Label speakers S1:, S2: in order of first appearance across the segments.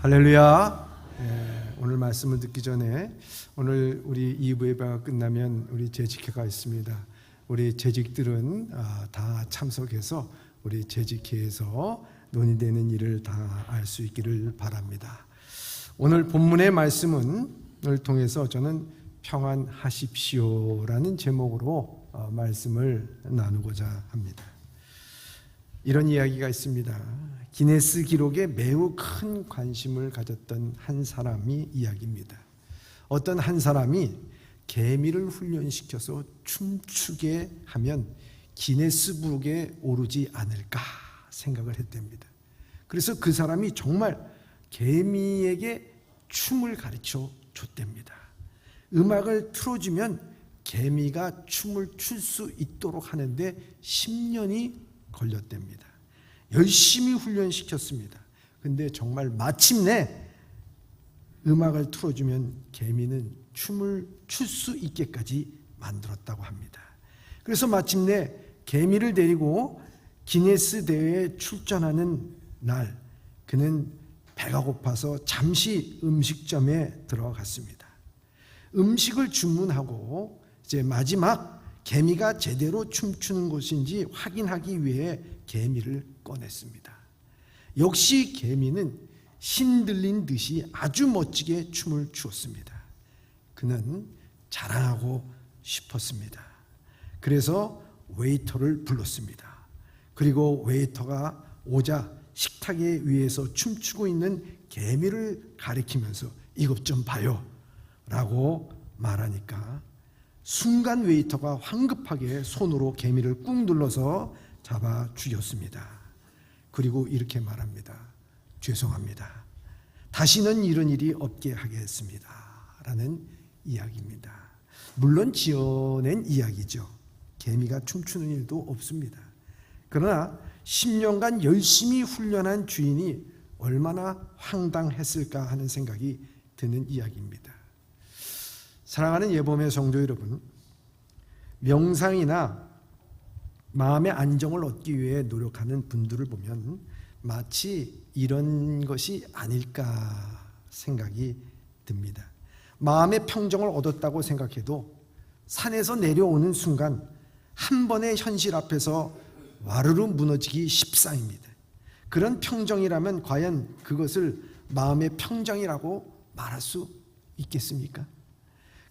S1: 할렐루야. 오늘 말씀을 듣기 전에 오늘 우리 2부 예배가 끝나면 우리 재직회가 있습니다. 우리 재직들은 다 참석해서 우리 재직회에서 논의되는 일을 다 알 수 있기를 바랍니다. 오늘 본문의 말씀을 통해서 저는 평안하십시오라는 제목으로 말씀을 나누고자 합니다. 이런 이야기가 있습니다. 기네스 기록에 매우 큰 관심을 가졌던 한 사람이 이야기입니다. 어떤 한 사람이 개미를 훈련시켜서 춤추게 하면 기네스북에 오르지 않을까 생각을 했답니다. 그래서 그 사람이 정말 개미에게 춤을 가르쳐 줬답니다. 음악을 틀어주면 개미가 춤을 출 수 있도록 하는데 10년이 걸렸답니다. 열심히 훈련시켰습니다. 근데 정말 마침내 음악을 틀어주면 개미는 춤을 출 수 있게까지 만들었다고 합니다. 그래서 마침내 개미를 데리고 기네스 대회에 출전하는 날, 그는 배가 고파서 잠시 음식점에 들어갔습니다. 음식을 주문하고 이제 마지막 개미가 제대로 춤추는 곳인지 확인하기 위해 개미를 꺼냈습니다. 역시 개미는 신들린 듯이 아주 멋지게 춤을 추었습니다. 그는 자랑하고 싶었습니다. 그래서 웨이터를 불렀습니다. 그리고 웨이터가 오자 식탁 위에서 춤추고 있는 개미를 가리키면서 이것 좀 봐요 라고 말하니까 순간 웨이터가 황급하게 손으로 개미를 꾹 눌러서 잡아 죽였습니다. 그리고 이렇게 말합니다. 죄송합니다. 다시는 이런 일이 없게 하겠습니다. 라는 이야기입니다. 물론 지어낸 이야기죠. 개미가 춤추는 일도 없습니다. 그러나 10년간 열심히 훈련한 주인이 얼마나 황당했을까 하는 생각이 드는 이야기입니다. 사랑하는 예범의 성도 여러분, 명상이나 마음의 안정을 얻기 위해 노력하는 분들을 보면 마치 이런 것이 아닐까 생각이 듭니다. 마음의 평정을 얻었다고 생각해도 산에서 내려오는 순간 한 번의 현실 앞에서 와르르 무너지기 십상입니다. 그런 평정이라면 과연 그것을 마음의 평정이라고 말할 수 있겠습니까?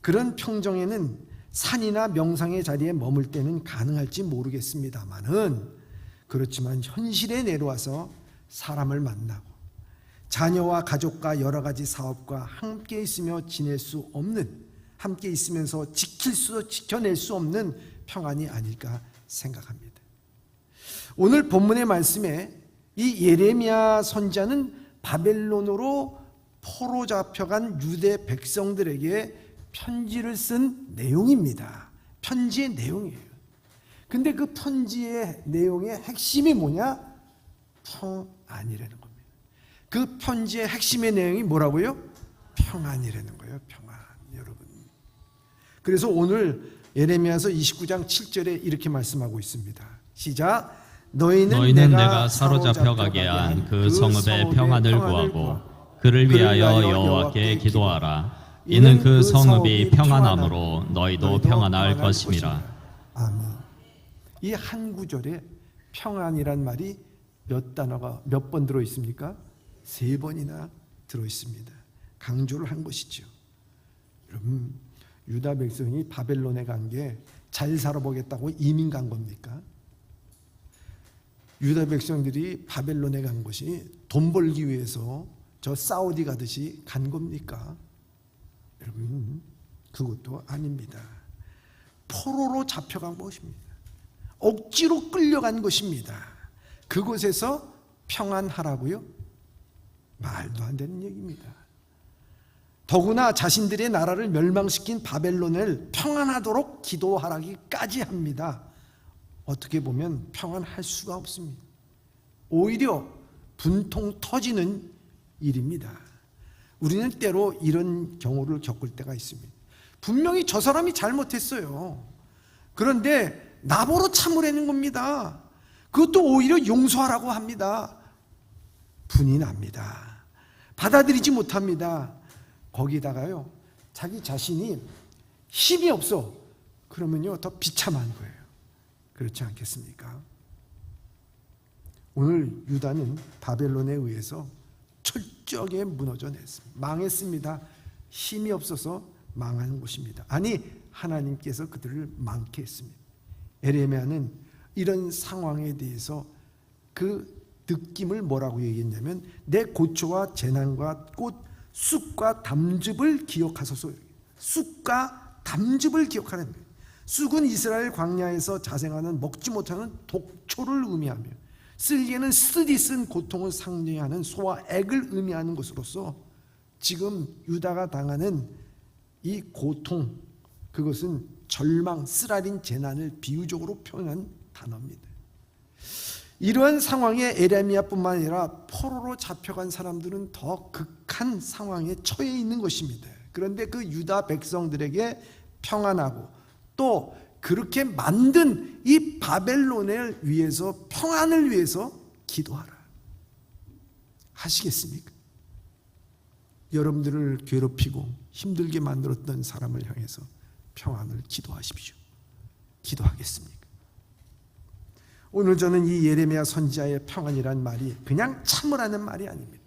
S1: 그런 평정에는 산이나 명상의 자리에 머물 때는 가능할지 모르겠습니다만은, 그렇지만 현실에 내려와서 사람을 만나고 자녀와 가족과 여러 가지 사업과 함께 있으며 지낼 수 없는, 함께 있으면서 지켜낼 수 없는 평안이 아닐까 생각합니다. 오늘 본문의 말씀에 이 예레미야 선지자는 바벨론으로 포로 잡혀간 유대 백성들에게 편지를 쓴 내용입니다. 편지의 내용이에요. 근데 그 편지의 내용의 핵심이 뭐냐? 평안이라는 겁니다. 그 편지의 핵심의 내용이 뭐라고요? 평안이라는 거예요. 평안, 여러분. 그래서 오늘 예레미야서 29장 7절에 이렇게 말씀하고 있습니다. 시작. 너희는 내가 사로잡혀 가게 한 그 성읍의 평안을 구하고 그를 위하여 여호와께 기도하라. 이는 그 성읍이 평안함으로 너희도 평안할 것임이라. 아멘. 이 한 구절에 평안이란 말이 몇 단어가 몇 번 들어 있습니까? 3번이나 들어 있습니다. 강조를 한 것이죠. 여러분, 유다 백성이 바벨론에 간 게 잘 살아보겠다고 이민 간 겁니까? 유다 백성들이 바벨론에 간 것이 돈 벌기 위해서 저 사우디 가듯이 간 겁니까? 여러분, 그것도 아닙니다. 포로로 잡혀간 것입니다. 억지로 끌려간 것입니다. 그곳에서 평안하라고요? 말도 안 되는 얘기입니다. 더구나 자신들의 나라를 멸망시킨 바벨론을 평안하도록 기도하라기까지 합니다. 어떻게 보면 평안할 수가 없습니다. 오히려 분통 터지는 일입니다. 우리는 때로 이런 경우를 겪을 때가 있습니다. 분명히 저 사람이 잘못했어요. 그런데 나보러 참으라는 겁니다. 그것도 오히려 용서하라고 합니다. 분이 납니다. 받아들이지 못합니다. 거기다가요, 자기 자신이 힘이 없어. 그러면요, 더 비참한 거예요. 그렇지 않겠습니까? 오늘 유다는 바벨론에 의해서 철저하게 무너져 냈습니다. 망했습니다. 힘이 없어서 망하는 것입니다. 아니, 하나님께서 그들을 망케 했습니다. 에레미야는 이런 상황에 대해서 그 느낌을 뭐라고 얘기했냐면, 내 고초와 재난과 꽃, 쑥과 담즙을 기억하소서. 쑥과 담즙을 기억하는 거예요. 쑥은 이스라엘 광야에서 자생하는 먹지 못하는 독초를 의미하며, 쓸개는 쓰디 쓴 고통을 상징하는 소와 액을 의미하는 것으로서 지금 유다가 당하는 이 고통, 그것은 절망, 쓰라린 재난을 비유적으로 표현한 단어입니다. 이러한 상황에 에레미야뿐만 아니라 포로로 잡혀간 사람들은 더 극한 상황에 처해 있는 것입니다. 그런데 그 유다 백성들에게 평안하고 또 그렇게 만든 이 바벨론을 위해서, 평안을 위해서 기도하라 하시겠습니까? 여러분들을 괴롭히고 힘들게 만들었던 사람을 향해서 평안을 기도하십시오. 기도하겠습니까? 오늘 저는 이 예레미야 선지자의 평안이란 말이 그냥 참으라는 말이 아닙니다.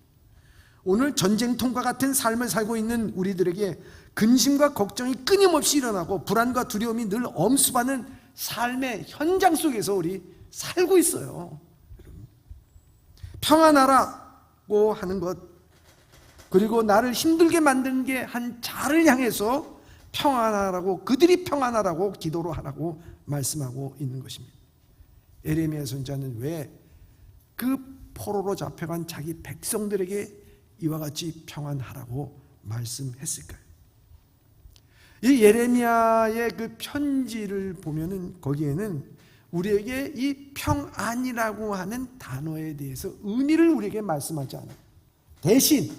S1: 오늘 전쟁통과 같은 삶을 살고 있는 우리들에게 근심과 걱정이 끊임없이 일어나고 불안과 두려움이 늘 엄습하는 삶의 현장 속에서 우리 살고 있어요. 평안하라고 하는 것, 그리고 나를 힘들게 만든 게 한 자를 향해서 평안하라고, 그들이 평안하라고 기도로 하라고 말씀하고 있는 것입니다. 에레미야 선지자는 왜 그 포로로 잡혀간 자기 백성들에게 이와 같이 평안하라고 말씀했을까요? 이 예레미야의 그 편지를 보면은 거기에는 우리에게 이 평안이라고 하는 단어에 대해서 의미를 우리에게 말씀하지 않아요. 대신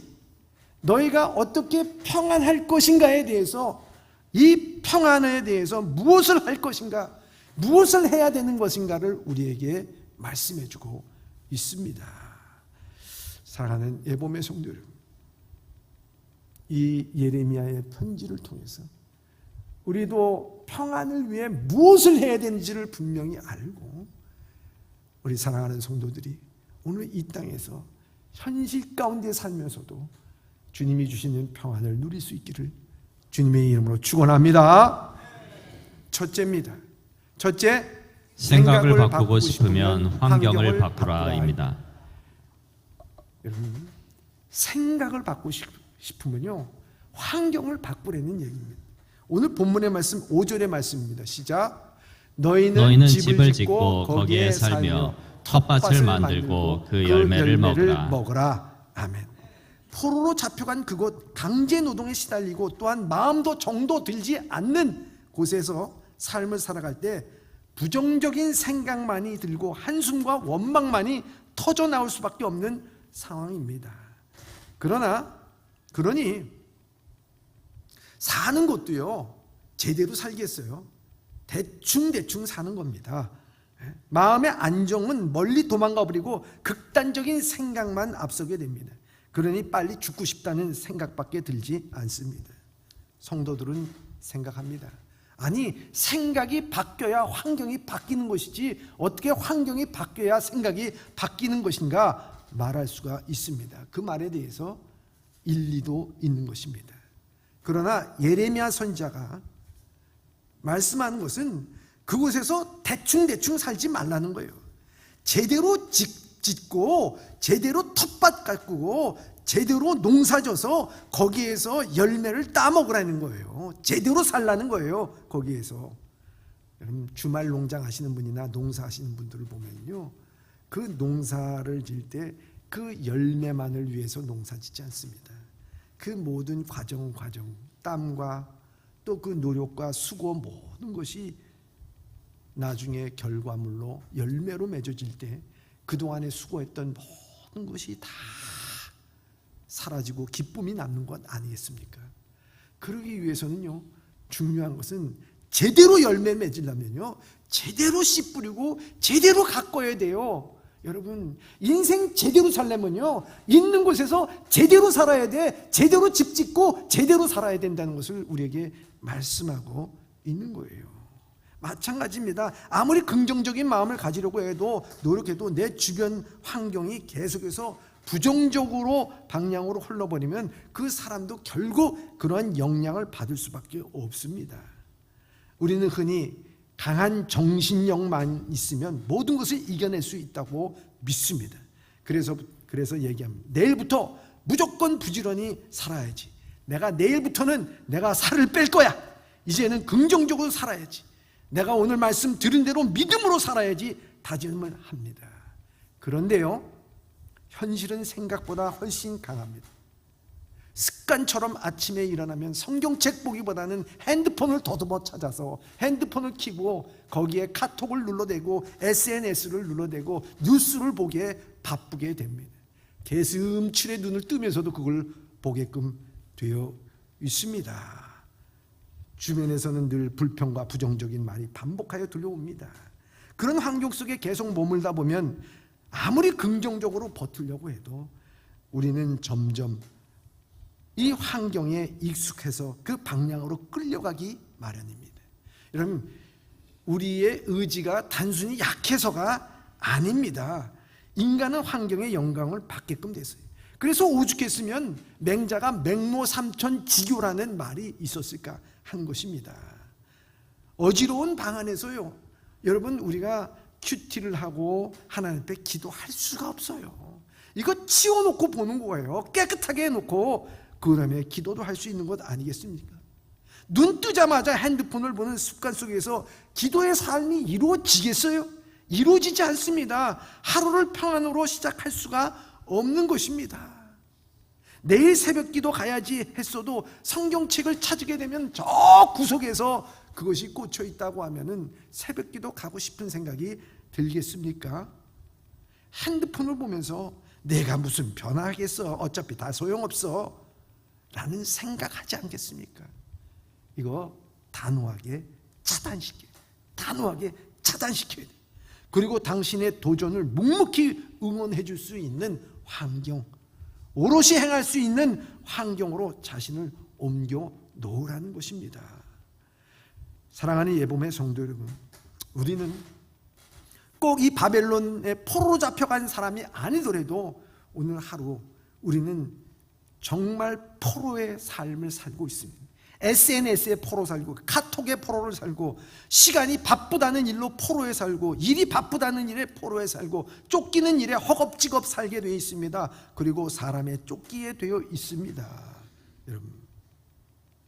S1: 너희가 어떻게 평안할 것인가에 대해서, 이 평안에 대해서 무엇을 할 것인가, 무엇을 해야 되는 것인가를 우리에게 말씀해주고 있습니다. 사랑하는 예보의 성도 여러분, 이 예레미야의 편지를 통해서 우리도 평안을 위해 무엇을 해야 되는지를 분명히 알고, 우리 사랑하는 성도들이 오늘 이 땅에서 현실 가운데 살면서도 주님이 주시는 평안을 누릴 수 있기를 주님의 이름으로 축원합니다. 첫째입니다. 첫째,
S2: 생각을 바꾸고 싶으면 환경을 바꾸라입니다.
S1: 여러분, 생각을 바꾸고 싶으면요, 환경을 바꾸라는 얘기입니다. 오늘 본문의 말씀 5절의 말씀입니다. 시작. 너희는 집을 짓고 거기에 살며 텃밭을 만들고 그 열매를 먹으라. 아멘. 포로로 잡혀간 그곳, 강제 노동에 시달리고 또한 마음도 정도 들지 않는 곳에서 삶을 살아갈 때 부정적인 생각만이 들고 한숨과 원망만이 터져 나올 수밖에 없는 상황입니다. 그러니 사는 것도요, 제대로 살겠어요. 대충 사는 겁니다. 마음의 안정은 멀리 도망가 버리고 극단적인 생각만 앞서게 됩니다. 그러니 빨리 죽고 싶다는 생각밖에 들지 않습니다. 성도들은 생각합니다. 아니, 생각이 바뀌어야 환경이 바뀌는 것이지 어떻게 환경이 바뀌어야 생각이 바뀌는 것인가 말할 수가 있습니다. 그 말에 대해서 일리도 있는 것입니다. 그러나 예레미야 선지자가 말씀하는 것은 그곳에서 대충 살지 말라는 거예요. 제대로 짓고 제대로 텃밭 가꾸고 제대로 농사져서 거기에서 열매를 따먹으라는 거예요. 제대로 살라는 거예요. 거기에서. 여러분, 주말 농장 하시는 분이나 농사 하시는 분들을 보면요, 그 농사를 질 때 그 열매만을 위해서 농사 짓지 않습니다. 그 모든 과정, 땀과 또 그 노력과 수고, 모든 것이 나중에 결과물로 열매로 맺어질 때 그동안에 수고했던 모든 것이 다 사라지고 기쁨이 남는 것 아니겠습니까? 그러기 위해서는요, 중요한 것은 제대로 열매 맺으려면요, 제대로 씨 뿌리고 제대로 가꿔야 돼요. 여러분, 인생 제대로 살려면요, 있는 곳에서 제대로 살아야 돼. 제대로 집 짓고 제대로 살아야 된다는 것을 우리에게 말씀하고 있는 거예요. 마찬가지입니다. 아무리 긍정적인 마음을 가지려고 해도 노력해도 내 주변 환경이 계속해서 부정적으로 방향으로 흘러버리면 그 사람도 결국 그러한 영향을 받을 수밖에 없습니다. 우리는 흔히 강한 정신력만 있으면 모든 것을 이겨낼 수 있다고 믿습니다. 그래서 얘기합니다. 내일부터 무조건 부지런히 살아야지. 내가 내일부터는 내가 살을 뺄 거야. 이제는 긍정적으로 살아야지. 내가 오늘 말씀 들은 대로 믿음으로 살아야지 다짐을 합니다. 그런데요, 현실은 생각보다 훨씬 강합니다. 습관처럼 아침에 일어나면 성경책 보기보다는 핸드폰을 더듬어 찾아서 핸드폰을 켜고 거기에 카톡을 눌러대고 SNS를 눌러대고 뉴스를 보기에 바쁘게 됩니다. 개슴츠레 눈을 뜨면서도 그걸 보게끔 되어 있습니다. 주변에서는 늘 불평과 부정적인 말이 반복하여 들려옵니다. 그런 환경 속에 계속 머물다 보면 아무리 긍정적으로 버티려고 해도 우리는 점점 이 환경에 익숙해서 그 방향으로 끌려가기 마련입니다. 여러분, 우리의 의지가 단순히 약해서가 아닙니다. 인간은 환경의 영향을 받게끔 됐어요. 그래서 오죽했으면 맹자가 맹모삼천지교라는 말이 있었을까 한 것입니다. 어지러운 방 안에서요, 여러분, 우리가 큐티를 하고 하나님 앞에 기도할 수가 없어요. 이거 치워놓고 보는 거예요. 깨끗하게 해놓고 그 다음에 기도도 할 수 있는 것 아니겠습니까? 눈 뜨자마자 핸드폰을 보는 습관 속에서 기도의 삶이 이루어지겠어요? 이루어지지 않습니다. 하루를 평안으로 시작할 수가 없는 것입니다. 내일 새벽 기도 가야지 했어도 성경책을 찾게 되면 저 구석에서 그것이 꽂혀 있다고 하면은 새벽 기도 가고 싶은 생각이 들겠습니까? 핸드폰을 보면서 내가 무슨 변화하겠어, 어차피 다 소용없어 라는 생각하지 않겠습니까? 이거 단호하게 차단시켜야 돼. 그리고 당신의 도전을 묵묵히 응원해 줄 수 있는 환경, 오롯이 행할 수 있는 환경으로 자신을 옮겨 놓으라는 것입니다. 사랑하는 예봄의 성도 여러분, 우리는 꼭 이 바벨론의 포로로 잡혀간 사람이 아니더라도 오늘 하루 우리는 정말 포로의 삶을 살고 있습니다. SNS의 포로 살고, 카톡의 포로를 살고, 시간이 바쁘다는 일로 포로에 살고, 일이 바쁘다는 일에 포로에 살고, 쫓기는 일에 허겁지겁 살게 되어 있습니다. 그리고 사람의 쫓기게 되어 있습니다. 여러분,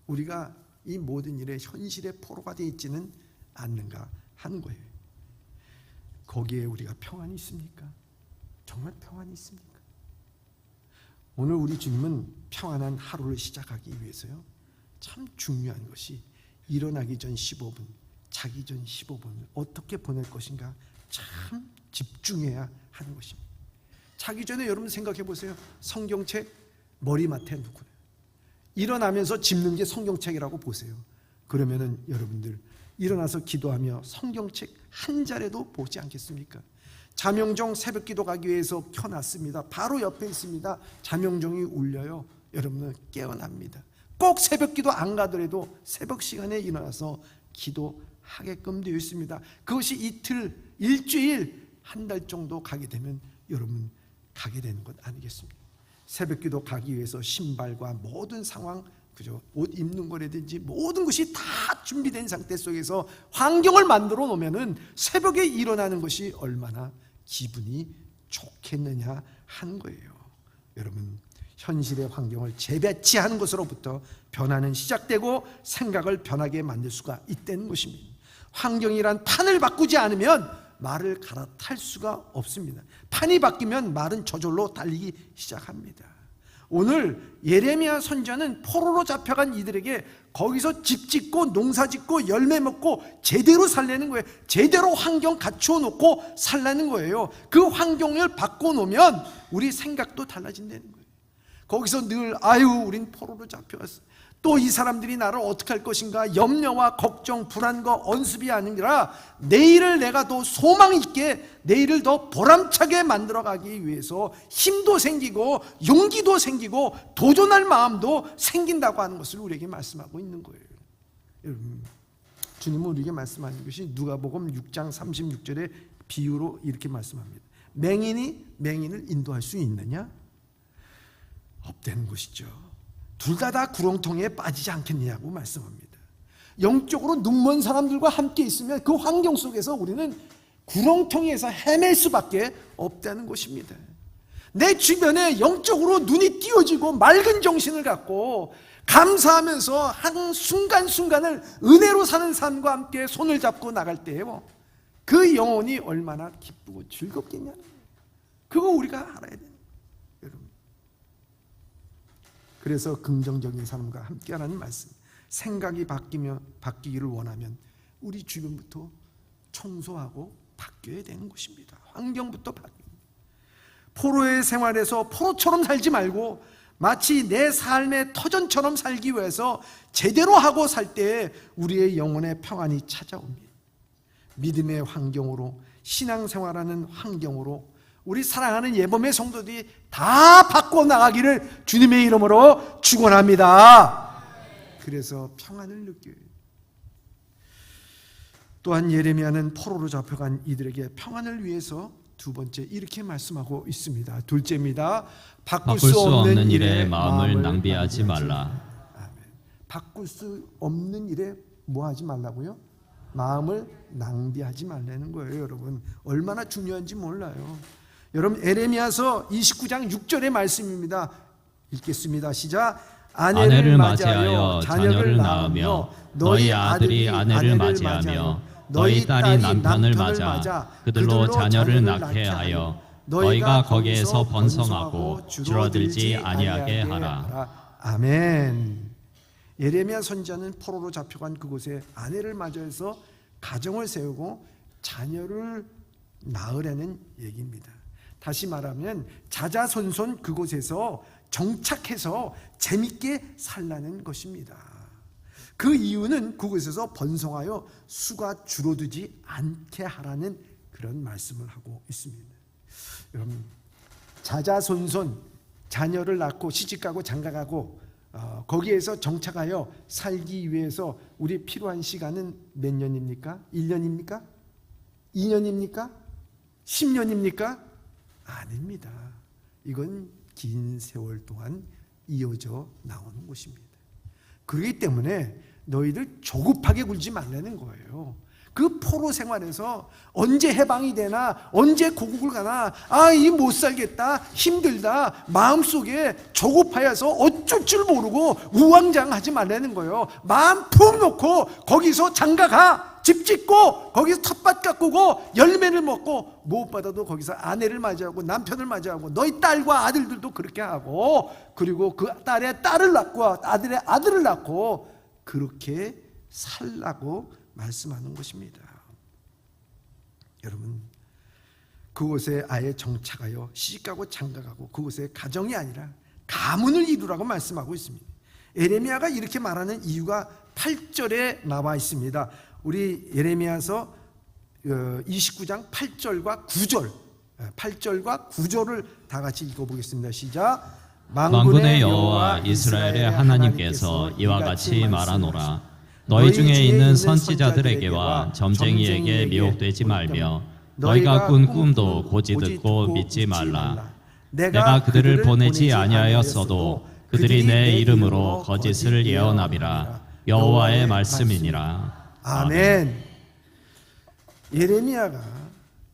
S1: 우리가 이 모든 일에 현실의 포로가 되어 있지는 않는가 하는 거예요. 거기에 우리가 평안이 있습니까? 정말 평안이 있습니까? 오늘 우리 주님은 평안한 하루를 시작하기 위해서요, 참 중요한 것이 일어나기 전 15분, 자기 전 15분을 어떻게 보낼 것인가 참 집중해야 하는 것입니다. 자기 전에 여러분 생각해 보세요. 성경책 머리맡에 놓고 일어나면서 짚는 게 성경책이라고 보세요. 그러면은 여러분들 일어나서 기도하며 성경책 한 자리도 보지 않겠습니까? 자명종 새벽기도 가기 위해서 켜놨습니다. 바로 옆에 있습니다. 자명종이 울려요. 여러분은 깨어납니다. 꼭 새벽기도 안 가더라도 새벽 시간에 일어나서 기도하게끔 되어 있습니다. 그것이 이틀, 일주일, 한 달 정도 가게 되면 여러분 가게 되는 것 아니겠습니까? 새벽기도 가기 위해서 신발과 모든 상황, 그죠? 옷 입는 거라든지 모든 것이 다 준비된 상태 속에서 환경을 만들어 놓으면은 새벽에 일어나는 것이 얼마나 기분이 좋겠느냐 하는 거예요. 여러분, 현실의 환경을 재배치하는 것으로부터 변화는 시작되고 생각을 변하게 만들 수가 있다는 것입니다. 환경이란 판을 바꾸지 않으면 말을 갈아탈 수가 없습니다. 판이 바뀌면 말은 저절로 달리기 시작합니다. 오늘 예레미야 선지자는 포로로 잡혀간 이들에게 거기서 집 짓고 농사 짓고 열매 먹고 제대로 살라는 거예요. 제대로 환경 갖추어 놓고 살라는 거예요. 그 환경을 바꿔놓으면 우리 생각도 달라진다는 거예요. 거기서 늘 우린 포로로 잡혀갔어. 또 이 사람들이 나를 어떻게 할 것인가 염려와 걱정, 불안과 언습이 아니라 내일을 내가 더 소망 있게, 내일을 더 보람차게 만들어가기 위해서 힘도 생기고 용기도 생기고 도전할 마음도 생긴다고 하는 것을 우리에게 말씀하고 있는 거예요. 여러분, 주님은 우리에게 말씀하는 것이 누가복음 6장 36절의 비유로 이렇게 말씀합니다. 맹인이 맹인을 인도할 수 있느냐? 없다는 것이죠. 둘 다 구렁텅이에 빠지지 않겠느냐고 말씀합니다. 영적으로 눈먼 사람들과 함께 있으면 그 환경 속에서 우리는 구렁텅이에서 헤맬 수밖에 없다는 것입니다. 내 주변에 영적으로 눈이 띄어지고 맑은 정신을 갖고 감사하면서 한 순간순간을 은혜로 사는 삶과 함께 손을 잡고 나갈 때에요, 그 영혼이 얼마나 기쁘고 즐겁겠냐. 그거 우리가 알아야 돼요, 여러분. 그래서 긍정적인 사람과 함께하라는 말씀. 생각이 바뀌기를 원하면 우리 주변부터 청소하고 바뀌어야 되는 것입니다. 환경부터 바뀌는. 포로의 생활에서 포로처럼 살지 말고 마치 내 삶의 터전처럼 살기 위해서 제대로 하고 살 때 우리의 영혼의 평안이 찾아옵니다. 믿음의 환경으로, 신앙생활하는 환경으로 우리 사랑하는 예범의 성도들이 다 바꿔나가기를 주님의 이름으로 축원합니다. 그래서 평안을 느껴요. 또한 예레미야는 포로로 잡혀간 이들에게 평안을 위해서 두 번째 이렇게 말씀하고 있습니다. 둘째입니다. 바꿀 수 없는 일에 마음을 낭비하지 말라. 아멘. 바꿀 수 없는 일에 뭐 하지 말라고요? 마음을 낭비하지 말라는 거예요. 여러분, 얼마나 중요한지 몰라요. 여러분, 에레미야서 29장 6절의 말씀입니다. 읽겠습니다. 시작. 아내를 맞이하여 자녀를 낳으며 너희 아들이 아내를 맞이하며 너희 딸이 남편을 맞아 그들로 자녀를 낳게 하여 너희가 거기에서 번성하고 줄어들지 아니하게 하라. 아멘. 예레미야 선지자는 포로로 잡혀간 그곳에 아내를 맞이해서 가정을 세우고 자녀를 낳으라는 얘기입니다. 다시 말하면 자자손손 그곳에서 정착해서 재밌게 살라는 것입니다. 그 이유는 그곳에서 번성하여 수가 줄어들지 않게 하라는 그런 말씀을 하고 있습니다. 여러분, 자자손손 자녀를 낳고 시집가고 장가가고 거기에서 정착하여 살기 위해서 우리 필요한 시간은 몇 년입니까? 1년입니까? 2년입니까? 10년입니까? 아닙니다. 이건 긴 세월 동안 이어져 나오는 것입니다. 그렇기 때문에 너희들 조급하게 굴지 말라는 거예요. 그 포로 생활에서 언제 해방이 되나, 언제 고국을 가나, 이 못 살겠다, 힘들다, 마음속에 조급하여서 어쩔 줄 모르고 우왕좌왕하지 말라는 거예요. 마음 푹 놓고 거기서 장가가, 집 짓고 거기서 텃밭 가꾸고 열매를 먹고, 무엇보다도 거기서 아내를 맞이하고 남편을 맞이하고 너희 딸과 아들들도 그렇게 하고, 그리고 그 딸의 딸을 낳고 아들의 아들을 낳고 그렇게 살라고 말씀하는 것입니다. 여러분, 그곳에 아예 정착하여 시집가고 장가가고 그곳에 가정이 아니라 가문을 이루라고 말씀하고 있습니다. 예레미야가 이렇게 말하는 이유가 8절에 나와 있습니다. 우리 예레미야서 29장 8절과 9절, 8절과 9절을 다 같이 읽어보겠습니다. 시작.
S2: 만군의 여호와 이스라엘의 하나님께서 이와 같이 말하노라. 너희 중에 있는 선지자들에게와 점쟁이에게 미혹되지 말며 너희가 꾼 꿈도 고지 듣고 믿지 말라. 내가 그들을 보내지 아니하였어도 그들이 내 이름으로 거짓을 예언함이라. 여호와의 말씀이니라.
S1: 아멘. 예레미야가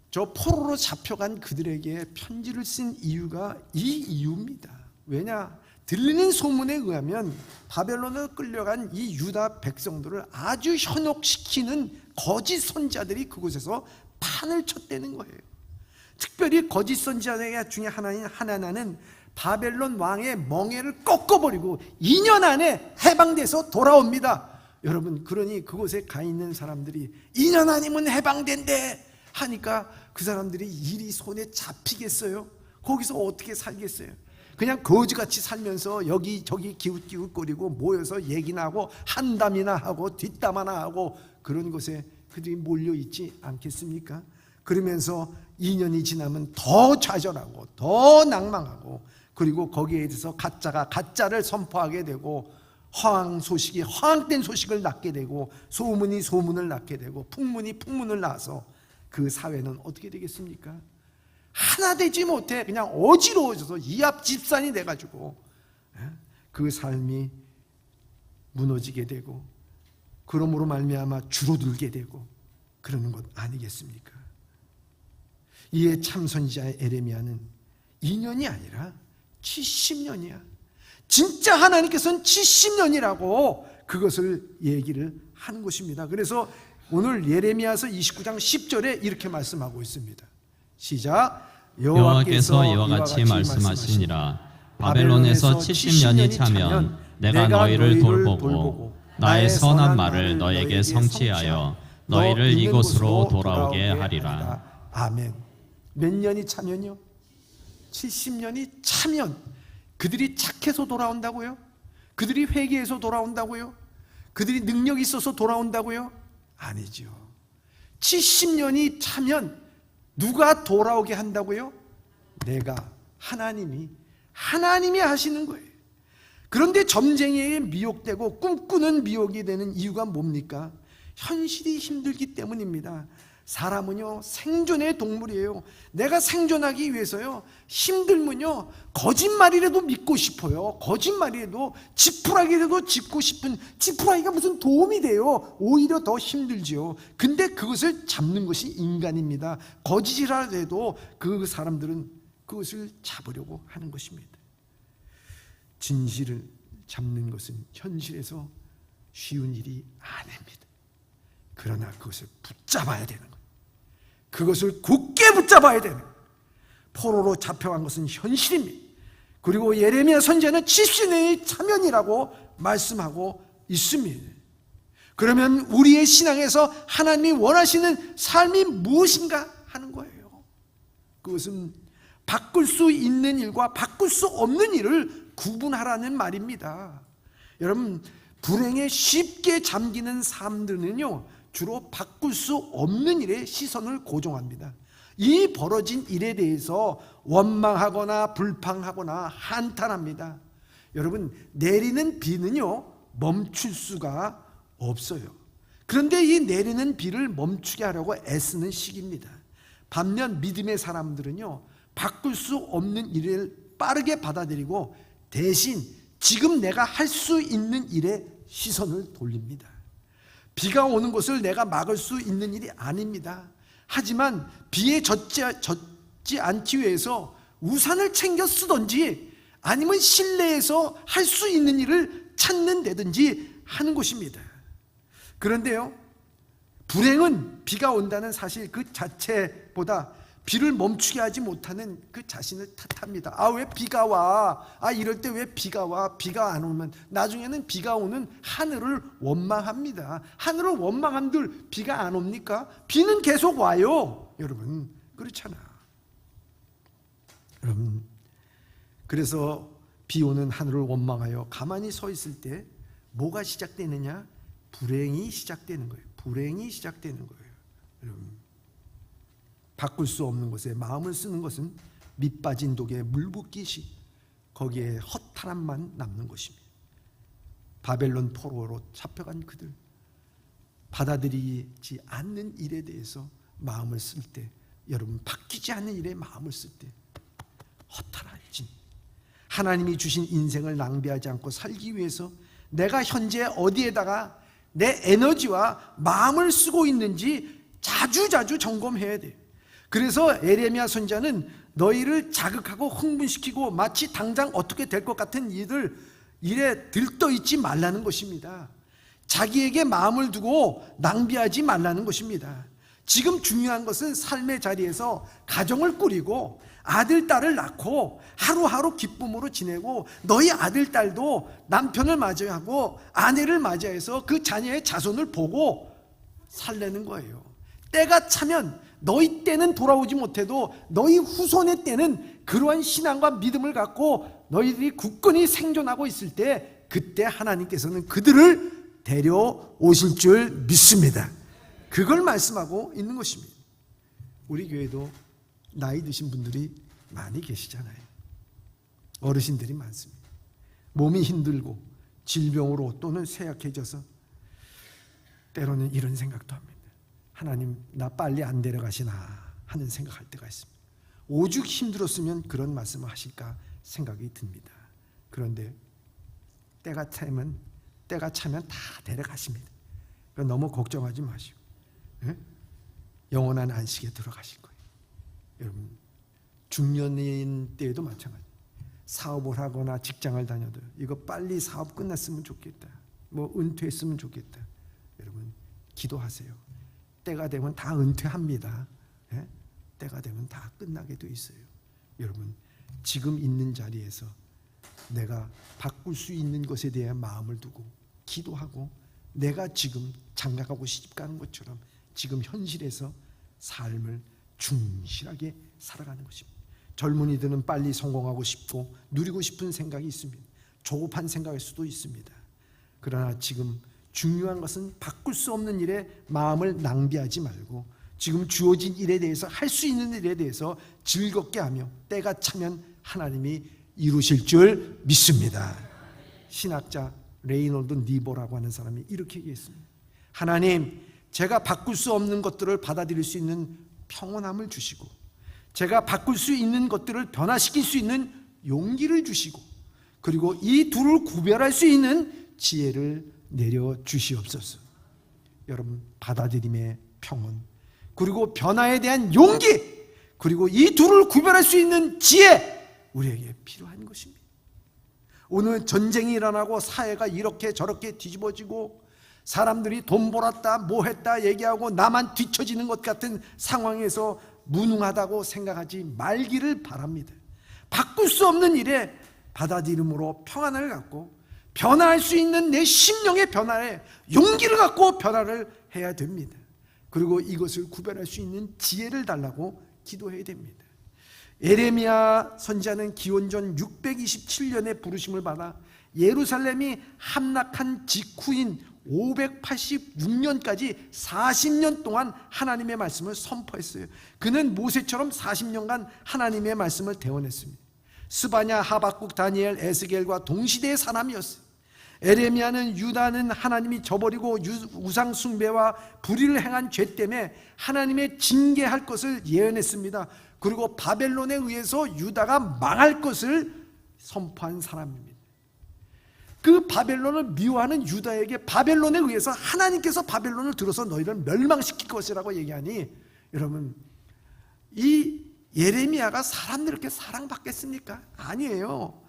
S1: 저 포로로 잡혀간 그들에게 편지를 쓴 이유가 이 이유입니다. 왜냐? 들리는 소문에 의하면 바벨론으로 끌려간 이 유다 백성들을 아주 현혹시키는 거짓 선지자들이 그곳에서 판을 쳤다는 거예요. 특별히 거짓 선지자 중에 하나인 하나나는 바벨론 왕의 멍에를 꺾어버리고 2년 안에 해방돼서 돌아옵니다. 여러분, 그러니 그곳에 가 있는 사람들이 2년 아니면 해방된대 하니까 그 사람들이 일이 손에 잡히겠어요? 거기서 어떻게 살겠어요? 그냥 거지같이 살면서 여기저기 기웃기웃거리고 모여서 얘기나 하고 한담이나 하고 뒷담화나 하고 그런 곳에 그들이 몰려있지 않겠습니까? 그러면서 2년이 지나면 더 좌절하고 더 낭망하고, 그리고 거기에 대해서 가짜가 가짜를 선포하게 되고, 허황 소식이 허황된 소식을 낳게 되고, 소문이 소문을 낳게 되고, 풍문이 풍문을 낳아서 그 사회는 어떻게 되겠습니까? 하나 되지 못해 그냥 어지러워져서 이합집산이 돼가지고 그 삶이 무너지게 되고, 그러므로 말미암아 줄어들게 되고 그러는 것 아니겠습니까? 이에 참선지자 에레미야는 2년이 아니라 70년이야. 진짜 하나님께서는 70년이라고 그것을 얘기를 하는 것입니다. 그래서 오늘 예레미야서 29장 10절에 이렇게 말씀하고 있습니다. 시작.
S2: 여호와께서 이와 같이 말씀하시니라. 바벨론에서 70년이 차면 내가 너희를 돌보고 나의 선한 말을 너에게 성취하여 너희를 이곳으로 돌아오게 하리라.
S1: 아멘. 몇 년이 차면요? 70년이 차면 그들이 착해서 돌아온다고요? 그들이 회개해서 돌아온다고요? 그들이 능력이 있어서 돌아온다고요? 아니죠. 70년이 차면 누가 돌아오게 한다고요? 내가, 하나님이 하시는 거예요. 그런데 점쟁이에게 미혹되고 꿈꾸는 미혹이 되는 이유가 뭡니까? 현실이 힘들기 때문입니다. 사람은요, 생존의 동물이에요. 내가 생존하기 위해서요, 힘들면요, 거짓말이라도 믿고 싶어요. 거짓말이라도, 지푸라기라도 짚고 싶은, 지푸라기가 무슨 도움이 돼요? 오히려 더 힘들지요. 근데 그것을 잡는 것이 인간입니다. 거짓이라도 해도 그 사람들은 그것을 잡으려고 하는 것입니다. 진실을 잡는 것은 현실에서 쉬운 일이 아닙니다. 그러나 그것을 붙잡아야 되는 거예요. 그것을 굳게 붙잡아야 되는 거예요. 포로로 잡혀간 것은 현실입니다. 그리고 예레미야 선지자는 70년이 차면이라고 말씀하고 있습니다. 그러면 우리의 신앙에서 하나님이 원하시는 삶이 무엇인가 하는 거예요. 그것은 바꿀 수 있는 일과 바꿀 수 없는 일을 구분하라는 말입니다. 여러분, 불행에 쉽게 잠기는 사람들은요, 주로 바꿀 수 없는 일에 시선을 고정합니다. 이 벌어진 일에 대해서 원망하거나 불평하거나 한탄합니다. 여러분, 내리는 비는요, 멈출 수가 없어요. 그런데 이 내리는 비를 멈추게 하려고 애쓰는 시기입니다. 반면 믿음의 사람들은요, 바꿀 수 없는 일을 빠르게 받아들이고 대신 지금 내가 할 수 있는 일에 시선을 돌립니다. 비가 오는 것을 내가 막을 수 있는 일이 아닙니다. 하지만 비에 젖지 않기 위해서 우산을 챙겨 쓰든지 아니면 실내에서 할 수 있는 일을 찾는 데든지 하는 것입니다. 그런데요, 불행은 비가 온다는 사실 그 자체보다 비를 멈추게 하지 못하는 그 자신을 탓합니다. 아, 왜 비가 와? 아, 이럴 때 왜 비가 와? 비가 안 오면 나중에는 비가 오는 하늘을 원망합니다. 하늘을 원망한들 비가 안 옵니까? 비는 계속 와요. 여러분, 그렇잖아. 여러분, 그래서 비 오는 하늘을 원망하여 가만히 서 있을 때 뭐가 시작되느냐? 불행이 시작되는 거예요. 불행이 시작되는 거예요. 여러분, 바꿀 수 없는 것에 마음을 쓰는 것은 밑 빠진 독에 물 붓기시, 거기에 허탈함만 남는 것입니다. 바벨론 포로로 잡혀간 그들, 받아들이지 않는 일에 대해서 마음을 쓸 때, 여러분, 바뀌지 않는 일에 마음을 쓸 때 허탈하지. 하나님이 주신 인생을 낭비하지 않고 살기 위해서 내가 현재 어디에다가 내 에너지와 마음을 쓰고 있는지 자주자주 점검해야 돼요. 그래서 에레미야 선지자는 너희를 자극하고 흥분시키고 마치 당장 어떻게 될 것 같은 일에 들떠있지 말라는 것입니다. 자기에게 마음을 두고 낭비하지 말라는 것입니다. 지금 중요한 것은 삶의 자리에서 가정을 꾸리고 아들, 딸을 낳고 하루하루 기쁨으로 지내고, 너희 아들, 딸도 남편을 맞이하고 아내를 맞이해서 그 자녀의 자손을 보고 살려는 거예요. 때가 차면 너희 때는 돌아오지 못해도 너희 후손의 때는 그러한 신앙과 믿음을 갖고 너희들이 굳건히 생존하고 있을 때 그때 하나님께서는 그들을 데려오실 줄 믿습니다. 그걸 말씀하고 있는 것입니다. 우리 교회도 나이 드신 분들이 많이 계시잖아요. 어르신들이 많습니다. 몸이 힘들고 질병으로 또는 쇠약해져서 때로는 이런 생각도 합니다. 하나님, 나 빨리 안 데려가시나 하는 생각할 때가 있습니다. 오죽 힘들었으면 그런 말씀을 하실까 생각이 듭니다. 그런데 때가 차면 다 데려가십니다. 그러니까 너무 걱정하지 마시고 영원한 안식에 들어가실 거예요. 여러분, 중년인 때에도 마찬가지. 사업을 하거나 직장을 다녀도 이거 빨리 사업 끝났으면 좋겠다, 뭐 은퇴했으면 좋겠다. 여러분, 기도하세요. 때가 되면 다 은퇴합니다. 때가 되면 다 끝나게 돼 있어요. 여러분, 지금 있는 자리에서 내가 바꿀 수 있는 것에 대한 마음을 두고 기도하고 내가 지금 장가가고 시집가는 것처럼 지금 현실에서 삶을 충실하게 살아가는 것입니다. 젊은이들은 빨리 성공하고 싶고 누리고 싶은 생각이 있습니다. 조급한 생각일 수도 있습니다. 그러나 지금 중요한 것은 바꿀 수 없는 일에 마음을 낭비하지 말고 지금 주어진 일에 대해서, 할 수 있는 일에 대해서 즐겁게 하며 때가 차면 하나님이 이루실 줄 믿습니다. 신학자 레이놀드 니보라고 하는 사람이 이렇게 얘기했습니다. 하나님, 제가 바꿀 수 없는 것들을 받아들일 수 있는 평온함을 주시고 제가 바꿀 수 있는 것들을 변화시킬 수 있는 용기를 주시고 그리고 이 둘을 구별할 수 있는 지혜를 내려주시옵소서. 여러분, 받아들임의 평온, 그리고 변화에 대한 용기, 그리고 이 둘을 구별할 수 있는 지혜, 우리에게 필요한 것입니다. 오늘 전쟁이 일어나고 사회가 이렇게 저렇게 뒤집어지고 사람들이 돈 벌었다 뭐 했다 얘기하고 나만 뒤처지는 것 같은 상황에서 무능하다고 생각하지 말기를 바랍니다. 바꿀 수 없는 일에 받아들임으로 평안을 갖고 변화할 수 있는 내 심령의 변화에 용기를 갖고 변화를 해야 됩니다. 그리고 이것을 구별할 수 있는 지혜를 달라고 기도해야 됩니다. 에레미야 선지자는 기원전 627년에 부르심을 받아 예루살렘이 함락한 직후인 586년까지 40년 동안 하나님의 말씀을 선포했어요. 그는 모세처럼 40년간 하나님의 말씀을 대원했습니다. 스바냐, 하박국, 다니엘, 에스겔과 동시대의 사람이었어요. 에레미야는 유다는 하나님이 저버리고 우상 숭배와 불의를 행한 죄 때문에 하나님의 징계할 것을 예언했습니다. 그리고 바벨론에 의해서 유다가 망할 것을 선포한 사람입니다. 그 바벨론을 미워하는 유다에게 바벨론에 의해서 하나님께서 바벨론을 들어서 너희를 멸망시킬 것이라고 얘기하니, 여러분, 이 예레미야가 사람들에게 사랑받겠습니까? 아니에요.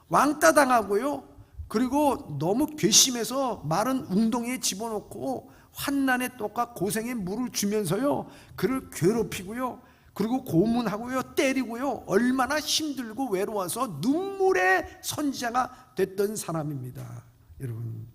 S1: 왕따 당하고요, 그리고 너무 괘씸해서 마른 웅덩이에 집어넣고 환난의 떡과 고생의 물을 주면서요, 그를 괴롭히고요, 그리고 고문하고요, 때리고요, 얼마나 힘들고 외로워서 눈물의 선지자가 됐던 사람입니다. 여러분,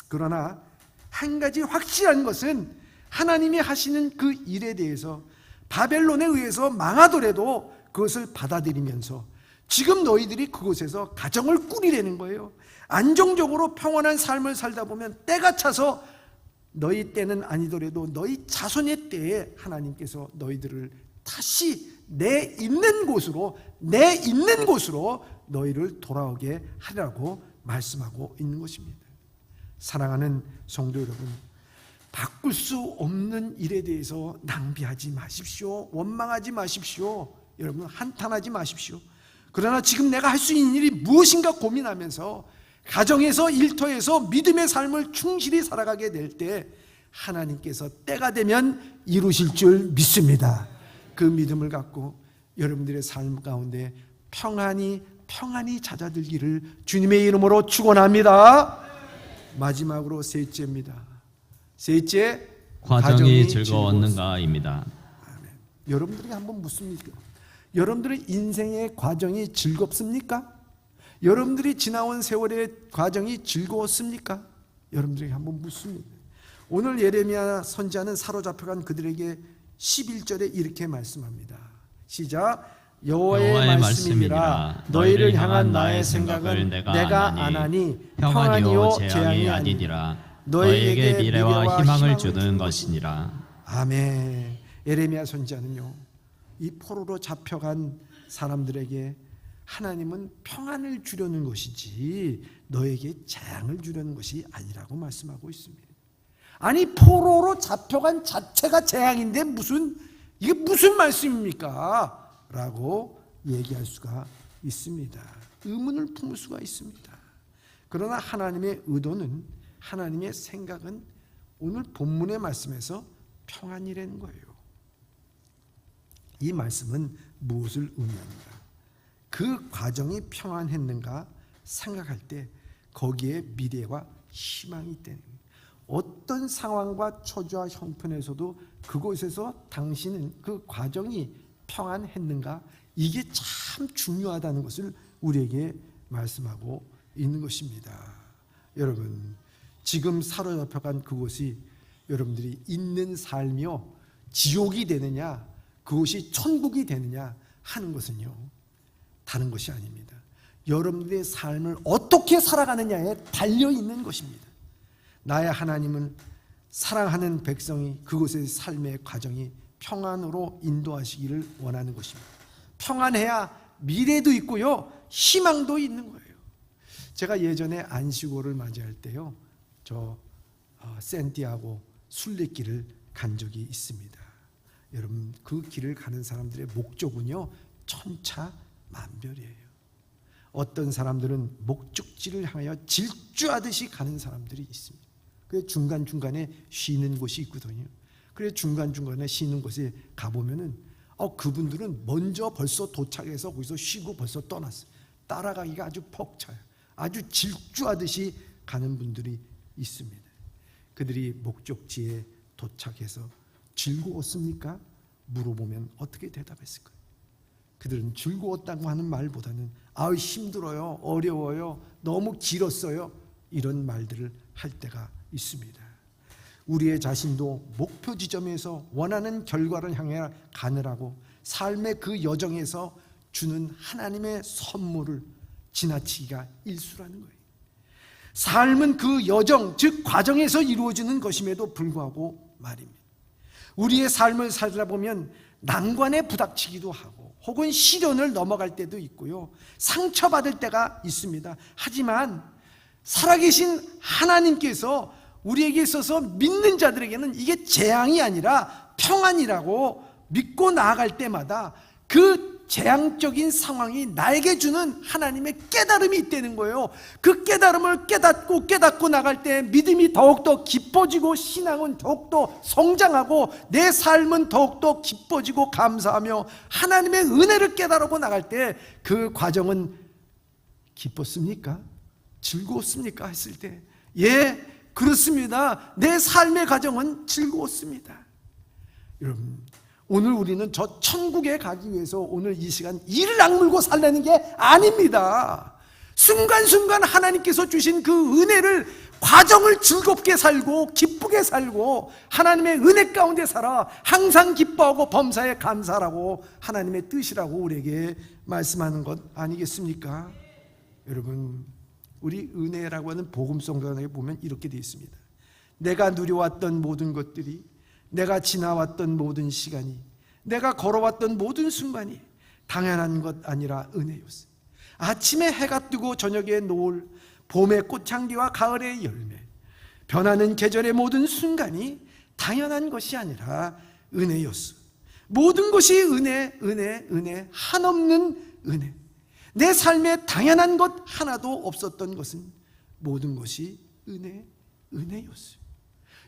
S1: 그러나 한 가지 확실한 것은 하나님이 하시는 그 일에 대해서 바벨론에 의해서 망하더라도 그것을 받아들이면서 지금 너희들이 그곳에서 가정을 꾸리라는 거예요. 안정적으로 평온한 삶을 살다 보면 때가 차서 너희 때는 아니더라도 너희 자손의 때에 하나님께서 너희들을 다시 내 있는 곳으로 너희를 돌아오게 하라고 말씀하고 있는 것입니다. 사랑하는 성도 여러분, 바꿀 수 없는 일에 대해서 낭비하지 마십시오. 원망하지 마십시오. 여러분, 한탄하지 마십시오. 그러나 지금 내가 할 수 있는 일이 무엇인가 고민하면서 가정에서, 일터에서 믿음의 삶을 충실히 살아가게 될 때 하나님께서 때가 되면 이루실 줄 믿습니다. 그 믿음을 갖고 여러분들의 삶 가운데 평안이 찾아들기를 주님의 이름으로 축원합니다. 마지막으로 셋째입니다. 셋째,
S2: 과정이 즐거웠는가입니다.
S1: 아멘. 여러분들에게 한번 묻습니까? 여러분들의 인생의 과정이 즐겁습니까? 여러분들이 지나온 세월의 과정이 즐거웠습니까? 여러분들에게 한번 묻습니다. 오늘 예레미야 선지자는 사로잡혀간 그들에게 11절에 이렇게 말씀합니다. 시작. 여호와의 말씀이라 너희를 향한 나의 생각은 내가 안 하니 평안이요 재앙이 아니니라.
S2: 너희에게 미래와 희망을 주는 것이니라.
S1: 아멘. 예레미야 선지자는요, 이 포로로 잡혀간 사람들에게 하나님은 평안을 주려는 것이지 너에게 재앙을 주려는 것이 아니라고 말씀하고 있습니다. 아니, 포로로 잡혀간 자체가 재앙인데 이게 무슨 말씀입니까? 라고 얘기할 수가 있습니다. 의문을 품을 수가 있습니다. 그러나 하나님의 의도는, 하나님의 생각은 오늘 본문의 말씀에서 평안이라는 거예요. 이 말씀은 무엇을 의미합니까? 그 과정이 평안했는가 생각할 때 거기에 미래와 희망이 있다는 거예요. 어떤 상황과 처지와 형편에서도 그곳에서 당신은 그 과정이 평안했는가, 이게 참 중요하다는 것을 우리에게 말씀하고 있는 것입니다. 여러분, 지금 사로잡혀간 그곳이 여러분들이 있는 삶이요 지옥이 되느냐 그곳이 천국이 되느냐 하는 것은요 다른 것이 아닙니다. 여러분들의 삶을 어떻게 살아가느냐에 달려있는 것입니다. 나의 하나님을 사랑하는 백성이 그곳의 삶의 과정이 평안으로 인도하시기를 원하는 것입니다. 평안해야 미래도 있고요 희망도 있는 거예요. 제가 예전에 안식오를 맞이할 때요 센티아고 순례길을 간 적이 있습니다. 여러분, 그 길을 가는 사람들의 목적은요 천차만별이에요. 어떤 사람들은 목적지를 향하여 질주하듯이 가는 사람들이 있습니다. 그래서 중간중간에 쉬는 곳이 있거든요. 그래서 중간중간에 쉬는 곳에 가보면은 그분들은 먼저 벌써 도착해서 거기서 쉬고 벌써 떠났어요. 따라가기가 아주 벅차요. 아주 질주하듯이 가는 분들이 있습니다. 그들이 목적지에 도착해서 즐거웠습니까? 물어보면 어떻게 대답했을까요? 그들은 즐거웠다고 하는 말보다는 힘들어요, 어려워요, 너무 길었어요, 이런 말들을 할 때가 있습니다. 우리의 자신도 목표 지점에서 원하는 결과를 향해 가느라고 삶의 그 여정에서 주는 하나님의 선물을 지나치기가 일수라는 거예요. 삶은 그 여정, 즉 과정에서 이루어지는 것임에도 불구하고 말입니다. 우리의 삶을 살다 보면 난관에 부닥치기도 하고 혹은 시련을 넘어갈 때도 있고요 상처받을 때가 있습니다. 하지만 살아계신 하나님께서 우리에게 있어서 믿는 자들에게는 이게 재앙이 아니라 평안이라고 믿고 나아갈 때마다 그 재앙적인 상황이 나에게 주는 하나님의 깨달음이 있다는 거예요. 그 깨달음을 깨닫고 나갈 때 믿음이 더욱더 깊어지고 신앙은 더욱더 성장하고 내 삶은 더욱더 기뻐지고 감사하며 하나님의 은혜를 깨달고 나갈 때 그 과정은 기뻤습니까? 즐거웠습니까? 했을 때 예, 그렇습니다. 내 삶의 과정은 즐거웠습니다. 여러분, 오늘 우리는 저 천국에 가기 위해서 오늘 이 시간 이를 악물고 살라는 게 아닙니다. 순간순간 하나님께서 주신 그 은혜를, 과정을 즐겁게 살고 기쁘게 살고 하나님의 은혜 가운데 살아 항상 기뻐하고 범사에 감사하라고 하나님의 뜻이라고 우리에게 말씀하는 것 아니겠습니까? 여러분, 우리 은혜라고 하는 복음성경에 보면 이렇게 되어 있습니다. 내가 누려왔던 모든 것들이, 내가 지나왔던 모든 시간이, 내가 걸어왔던 모든 순간이 당연한 것 아니라 은혜였어. 아침에 해가 뜨고 저녁에 노을, 봄의 꽃향기와 가을의 열매, 변하는 계절의 모든 순간이 당연한 것이 아니라 은혜였어. 모든 것이 은혜, 은혜, 은혜, 한없는 은혜. 내 삶에 당연한 것 하나도 없었던 것은 모든 것이 은혜, 은혜였어요.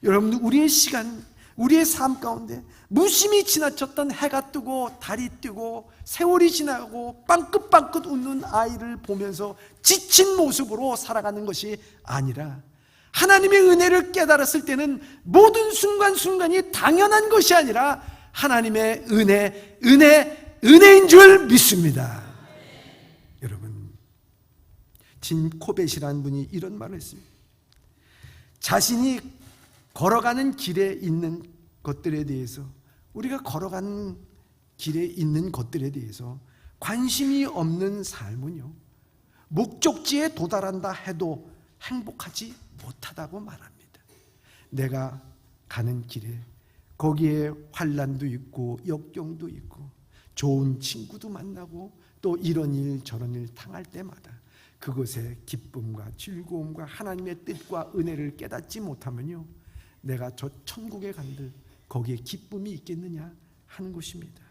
S1: 여러분, 우리의 시간, 우리의 삶 가운데 무심히 지나쳤던 해가 뜨고 달이 뜨고 세월이 지나고 빵긋빵긋 웃는 아이를 보면서 지친 모습으로 살아가는 것이 아니라 하나님의 은혜를 깨달았을 때는 모든 순간순간이 당연한 것이 아니라 하나님의 은혜, 은혜인 줄 믿습니다. 여러분, 진 코벳이라는 분이 이런 말을 했습니다. 자신이 걸어가는 길에 있는 것들에 대해서, 우리가 걸어가는 길에 있는 것들에 대해서 관심이 없는 삶은요, 목적지에 도달한다 해도 행복하지 못하다고 말합니다. 내가 가는 길에 거기에 환난도 있고 역경도 있고 좋은 친구도 만나고 또 이런 일 저런 일 당할 때마다 그것의 기쁨과 즐거움과 하나님의 뜻과 은혜를 깨닫지 못하면요, 내가 저 천국에 간들 거기에 기쁨이 있겠느냐 하는 것입니다.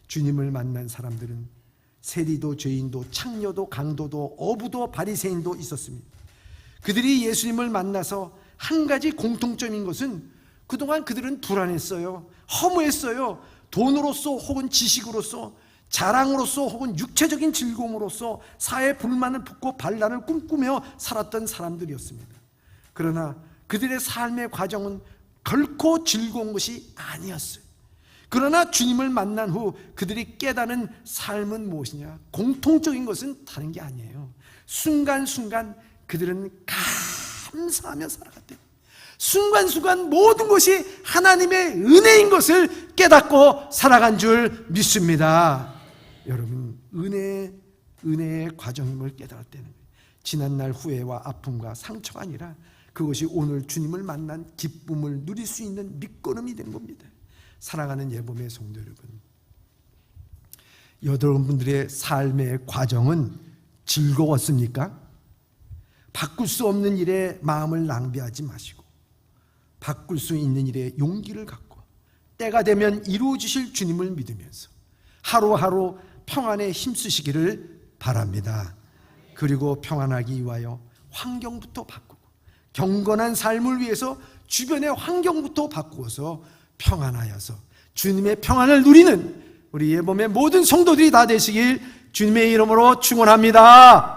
S1: 주님을 만난 사람들은 세리도 죄인도 창녀도 강도도 어부도 바리새인도 있었습니다. 그들이 예수님을 만나서 한 가지 공통점인 것은 그동안 그들은 불안했어요. 허무했어요. 돈으로서 혹은 지식으로서 자랑으로서 혹은 육체적인 즐거움으로서 사회 불만을 품고 반란을 꿈꾸며 살았던 사람들이었습니다. 그러나 그들의 삶의 과정은 결코 즐거운 것이 아니었어요. 그러나 주님을 만난 후 그들이 깨닫는 삶은 무엇이냐? 공통적인 것은 다른 게 아니에요. 순간순간 그들은 감사하며 살아갔대요. 순간순간 모든 것이 하나님의 은혜인 것을 깨닫고 살아간 줄 믿습니다. 여러분, 은혜의 과정임을 깨달았다는 거예요. 지난날 후회와 아픔과 상처가 아니라 그것이 오늘 주님을 만난 기쁨을 누릴 수 있는 밑거름이 된 겁니다. 사랑하는 예범의 성도 여러분, 여러분들의 삶의 과정은 즐거웠습니까? 바꿀 수 없는 일에 마음을 낭비하지 마시고 바꿀 수 있는 일에 용기를 갖고 때가 되면 이루어지실 주님을 믿으면서 하루하루 평안에 힘쓰시기를 바랍니다. 그리고 평안하기 위하여 환경부터 바꾸고 경건한 삶을 위해서 주변의 환경부터 바꾸어서 평안하여서 주님의 평안을 누리는 우리 예범의 모든 성도들이 다 되시길 주님의 이름으로 축원합니다.